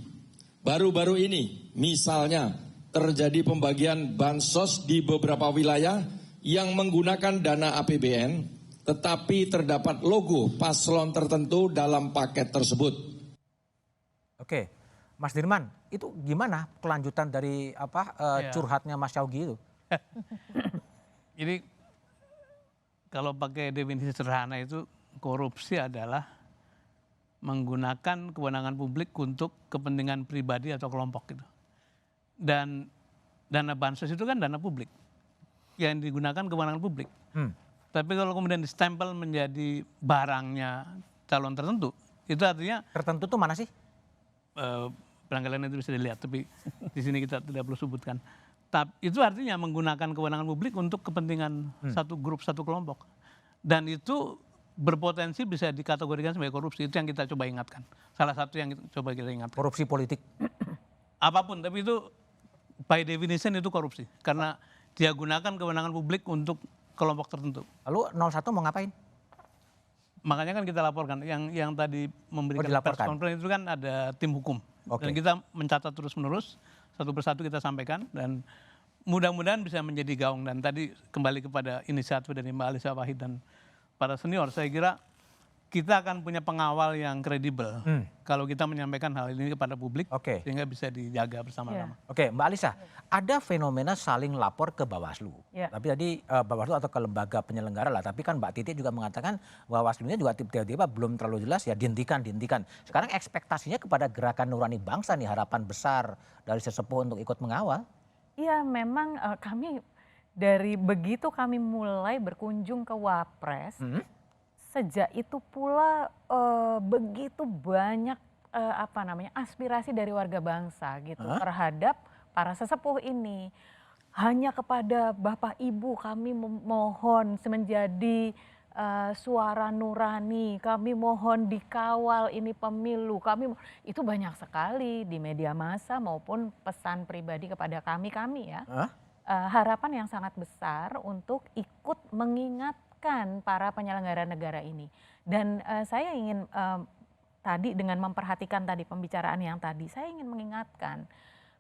Baru-baru ini, misalnya, terjadi pembagian bansos di beberapa wilayah yang menggunakan dana APBN, tetapi terdapat logo paslon tertentu dalam paket tersebut. Oke, Mas Dirman, itu gimana kelanjutan dari curhatnya Mas Syawgi itu? Jadi kalau pakai definisi sederhana itu korupsi adalah menggunakan kewenangan publik untuk kepentingan pribadi atau kelompok gitu. Dan dana bansos itu kan dana publik yang digunakan kewenangan publik. Tapi kalau kemudian distempel menjadi barangnya calon tertentu, itu artinya tertentu tuh mana sih? Pelanggaran itu bisa dilihat, tapi di sini kita tidak perlu sebutkan. Itu artinya menggunakan kewenangan publik untuk kepentingan satu grup, satu kelompok. Dan itu berpotensi bisa dikategorikan sebagai korupsi. Itu yang kita coba ingatkan. Salah satu yang coba kita ingatkan. Korupsi politik? Apapun, tapi itu by definition itu korupsi. Karena dia gunakan kewenangan publik untuk kelompok tertentu. Lalu 01 mau ngapain? Makanya kan kita laporkan. Yang tadi memberikan press conference itu kan ada tim hukum. Dan kita mencatat terus-menerus. Satu persatu kita sampaikan dan mudah-mudahan bisa menjadi gaung. Dan tadi kembali kepada inisiatif dari Mbak Alisa Wahid dan para senior, saya kira kita akan punya pengawal yang kredibel kalau kita menyampaikan hal ini kepada publik sehingga bisa dijaga bersama-sama. Oke, Mbak Alisa, ada fenomena saling lapor ke Bawaslu. Tapi tadi Bawaslu atau ke lembaga penyelenggara lah, tapi kan Mbak Titi juga mengatakan Bawaslu-nya juga tiba-tiba belum terlalu jelas ya, dihentikan. Sekarang ekspektasinya kepada Gerakan Nurani Bangsa nih, harapan besar dari sesepuh untuk ikut mengawal. Iya, memang kami dari begitu kami mulai berkunjung ke Wapres, sejak itu pula begitu banyak aspirasi dari warga bangsa gitu terhadap para sesepuh ini. Hanya kepada Bapak Ibu kami memohon menjadi suara nurani, kami mohon dikawal ini pemilu, itu banyak sekali di media massa maupun pesan pribadi kepada kami ya. Harapan yang sangat besar untuk ikut mengingatkan para penyelenggara negara ini. Dan saya ingin tadi dengan memperhatikan tadi pembicaraan yang tadi, saya ingin mengingatkan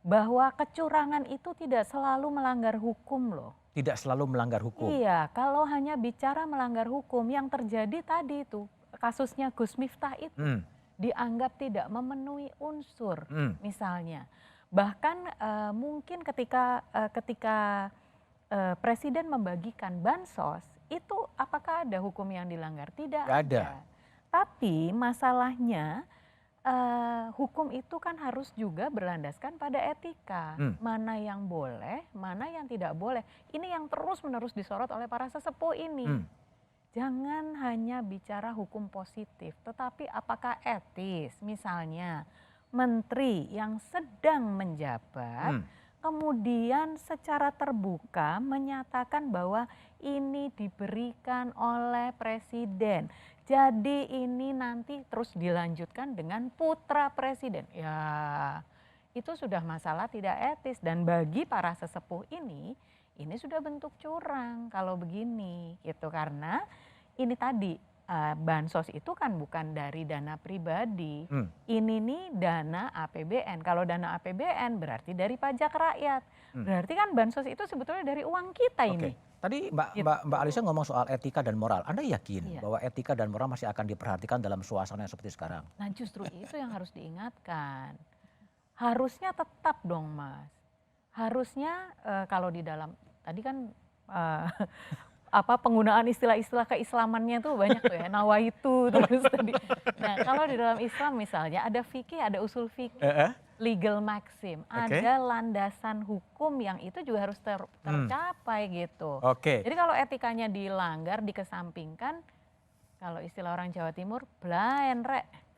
bahwa kecurangan itu tidak selalu melanggar hukum loh. Tidak selalu melanggar hukum. Iya, kalau hanya bicara melanggar hukum, yang terjadi tadi itu kasusnya Gus Miftah itu dianggap tidak memenuhi unsur, misalnya. Bahkan mungkin ketika Presiden membagikan bansos, itu apakah ada hukum yang dilanggar? Tidak ada. Tapi masalahnya hukum itu kan harus juga berlandaskan pada etika. Mana yang boleh, mana yang tidak boleh. Ini yang terus-menerus disorot oleh para sesepuh ini. Jangan hanya bicara hukum positif, tetapi apakah etis. Misalnya menteri yang sedang menjabat, kemudian secara terbuka menyatakan bahwa ini diberikan oleh presiden. Jadi ini nanti terus dilanjutkan dengan putra presiden. Ya, itu sudah masalah tidak etis. Dan bagi para sesepuh ini sudah bentuk curang kalau begini gitu. Karena ini tadi bansos itu kan bukan dari dana pribadi. Ini nih dana APBN. Kalau dana APBN berarti dari pajak rakyat. Berarti kan bansos itu sebetulnya dari uang kita ini. Tadi Mbak Alisa ngomong soal etika dan moral. Anda yakin bahwa etika dan moral masih akan diperhatikan dalam suasana yang seperti sekarang? Nah justru itu yang harus diingatkan. Harusnya tetap dong Mas. Harusnya kalau di dalam, tadi kan penggunaan istilah-istilah keislamannya tuh banyak tuh ya. Nawaitu terus tadi. Nah kalau di dalam Islam misalnya ada fikih, ada usul fikih. Legal maxim, ada landasan hukum yang itu juga harus tercapai gitu. Jadi kalau etikanya dilanggar, dikesampingkan, kalau istilah orang Jawa Timur, blaen rek.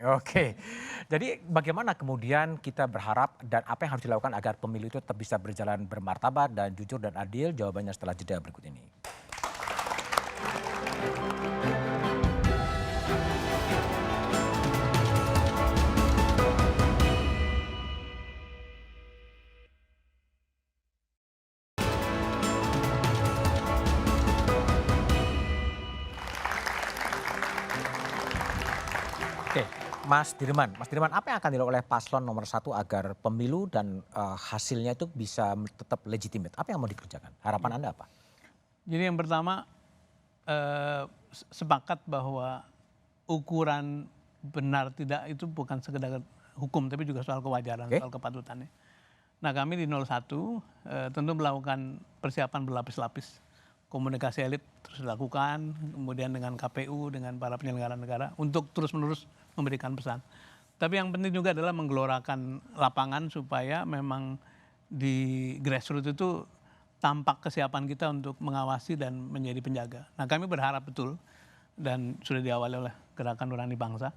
Jadi bagaimana kemudian kita berharap dan apa yang harus dilakukan agar pemilu itu tetap bisa berjalan bermartabat dan jujur dan adil? Jawabannya setelah jeda berikut ini. Mas Dirman, apa yang akan dilakukan oleh paslon nomor 1 agar pemilu dan hasilnya itu bisa tetap legitimate? Apa yang mau dikerjakan? Harapan Anda apa? Jadi yang pertama sepakat bahwa ukuran benar tidak itu bukan sekedar hukum tapi juga soal kewajaran, soal kepatutannya. Nah kami di 01 tentu melakukan persiapan berlapis-lapis. Komunikasi elit terus dilakukan, kemudian dengan KPU, dengan para penyelenggara negara untuk terus-menerus memberikan pesan. Tapi yang penting juga adalah menggelorakan lapangan supaya memang di grassroots itu tampak kesiapan kita untuk mengawasi dan menjadi penjaga. Nah kami berharap betul dan sudah diawali oleh Gerakan Nurani Bangsa,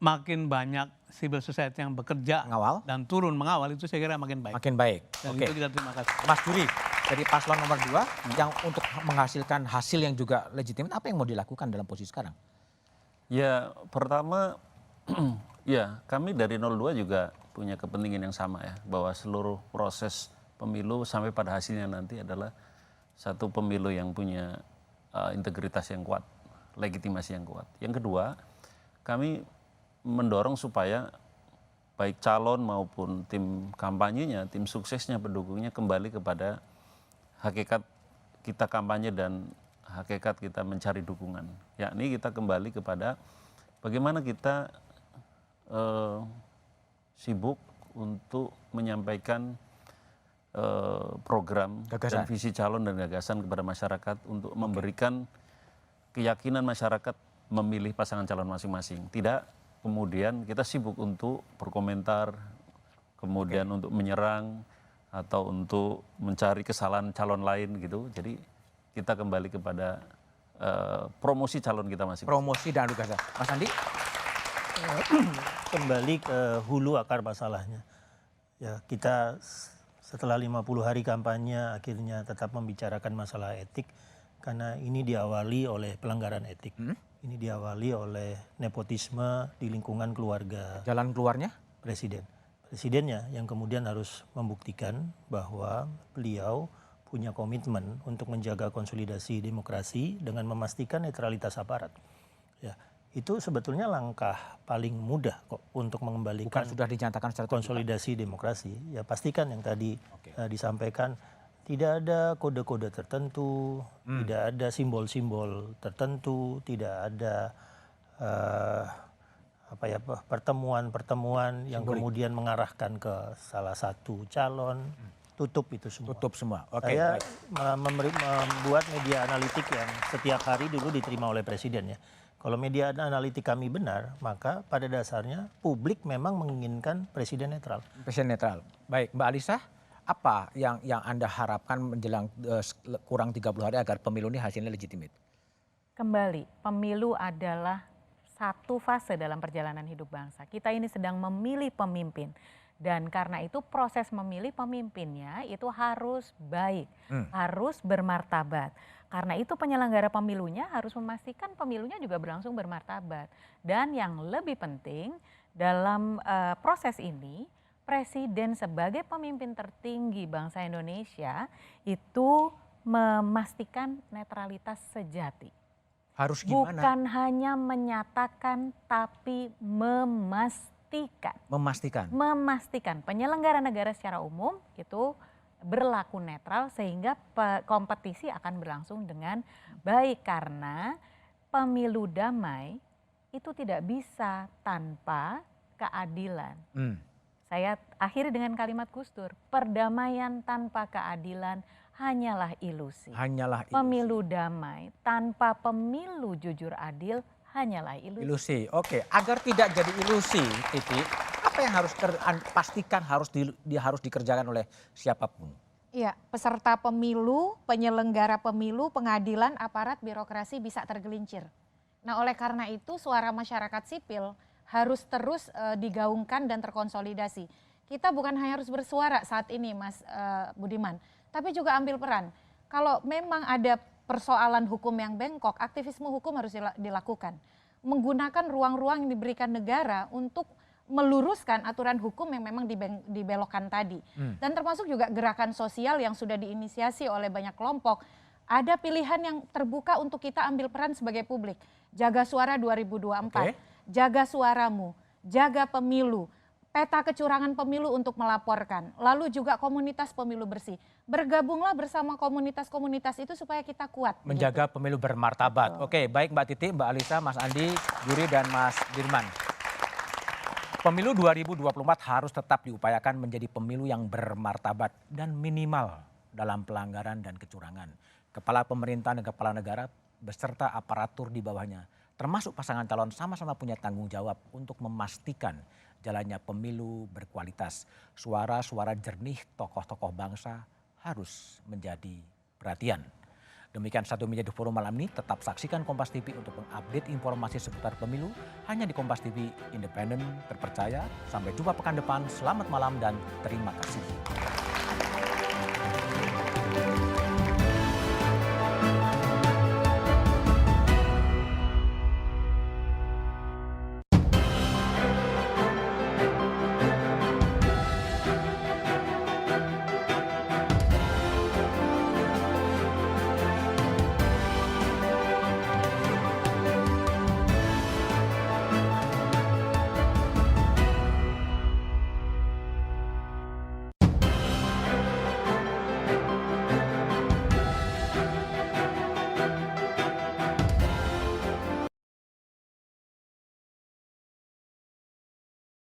makin banyak civil society yang bekerja dan turun mengawal itu saya kira makin baik. Makin baik. Dan itu kita terima kasih. Mas Juri, dari paslon nomor 2 yang untuk menghasilkan hasil yang juga legitimate, apa yang mau dilakukan dalam posisi sekarang? Ya pertama ya kami dari 02 juga punya kepentingan yang sama ya, bahwa seluruh proses pemilu sampai pada hasilnya nanti adalah satu pemilu yang punya integritas yang kuat, legitimasi yang kuat. Yang kedua, kami mendorong supaya baik calon maupun tim kampanyenya, tim suksesnya, pendukungnya kembali kepada hakikat kita kampanye dan hakikat kita mencari dukungan. Yakni kita kembali kepada bagaimana kita sibuk untuk menyampaikan program dan visi calon dan gagasan kepada masyarakat untuk memberikan keyakinan masyarakat memilih pasangan calon masing-masing. Tidak kemudian kita sibuk untuk berkomentar, kemudian untuk menyerang atau untuk mencari kesalahan calon lain gitu. Jadi kita kembali kepada promosi calon kita masing-masing. Promosi dan gagasan. Mas Andi? Kembali ke hulu akar masalahnya. Ya, kita setelah 50 hari kampanye akhirnya tetap membicarakan masalah etik karena ini diawali oleh pelanggaran etik. Ini diawali oleh nepotisme di lingkungan keluarga. Jalan keluarnya? Presiden. Presidennya yang kemudian harus membuktikan bahwa beliau punya komitmen untuk menjaga konsolidasi demokrasi dengan memastikan netralitas aparat. Ya, itu sebetulnya langkah paling mudah kok untuk mengembalikan sudah dinyatakan secara konsolidasi demokrasi. Ya pastikan yang tadi disampaikan, tidak ada kode-kode tertentu, tidak ada simbol-simbol tertentu, tidak ada pertemuan-pertemuan yang kemudian mengarahkan ke salah satu calon. Tutup itu semua. Tutup semua. Saya membuat media analitik yang setiap hari dulu diterima oleh presiden ya. Kalau media analitik kami benar, maka pada dasarnya publik memang menginginkan presiden netral. Presiden netral. Baik, Mbak Alisa, apa yang Anda harapkan menjelang kurang 30 hari agar pemilu ini hasilnya legitimate? Kembali, pemilu adalah satu fase dalam perjalanan hidup bangsa. Kita ini sedang memilih pemimpin. Dan karena itu proses memilih pemimpinnya itu harus baik, harus bermartabat. Karena itu penyelenggara pemilunya harus memastikan pemilunya juga berlangsung bermartabat. Dan yang lebih penting dalam proses ini, Presiden sebagai pemimpin tertinggi bangsa Indonesia itu memastikan netralitas sejati. Harus gimana? Bukan hanya menyatakan tapi memastikan penyelenggara negara secara umum itu berlaku netral sehingga kompetisi akan berlangsung dengan baik, karena pemilu damai itu tidak bisa tanpa keadilan. Saya akhiri dengan kalimat Gus Dur, perdamaian tanpa keadilan hanyalah ilusi. Pemilu damai tanpa pemilu jujur adil hanyalah ilusi. Oke, agar tidak jadi ilusi, Titi, apa yang harus pastikan harus dikerjakan oleh siapapun? Iya, peserta pemilu, penyelenggara pemilu, pengadilan, aparat, birokrasi bisa tergelincir. Nah, oleh karena itu suara masyarakat sipil harus terus digaungkan dan terkonsolidasi. Kita bukan hanya harus bersuara saat ini, Mas Budiman, tapi juga ambil peran. Kalau memang ada persoalan hukum yang bengkok, aktivisme hukum harus dilakukan. Menggunakan ruang-ruang yang diberikan negara untuk meluruskan aturan hukum yang memang dibelokkan tadi. Dan termasuk juga gerakan sosial yang sudah diinisiasi oleh banyak kelompok. Ada pilihan yang terbuka untuk kita ambil peran sebagai publik. Jaga Suara 2024, jaga suaramu, jaga pemilu. Peta kecurangan pemilu untuk melaporkan, lalu juga komunitas pemilu bersih. Bergabunglah bersama komunitas-komunitas itu supaya kita kuat. Menjaga pemilu bermartabat. Oke, baik Mbak Titi, Mbak Alisa, Mas Andi, Yuri, dan Mas Dirman. Pemilu 2024 harus tetap diupayakan menjadi pemilu yang bermartabat dan minimal dalam pelanggaran dan kecurangan. Kepala pemerintahan dan kepala negara beserta aparatur di bawahnya, termasuk pasangan calon, sama-sama punya tanggung jawab untuk memastikan jalannya pemilu berkualitas. Suara-suara jernih tokoh-tokoh bangsa harus menjadi perhatian. Demikian Satu Meja The Forum malam ini. Tetap saksikan Kompas TV untuk mengupdate informasi seputar pemilu hanya di Kompas TV, independen, terpercaya. Sampai jumpa pekan depan. Selamat malam dan terima kasih.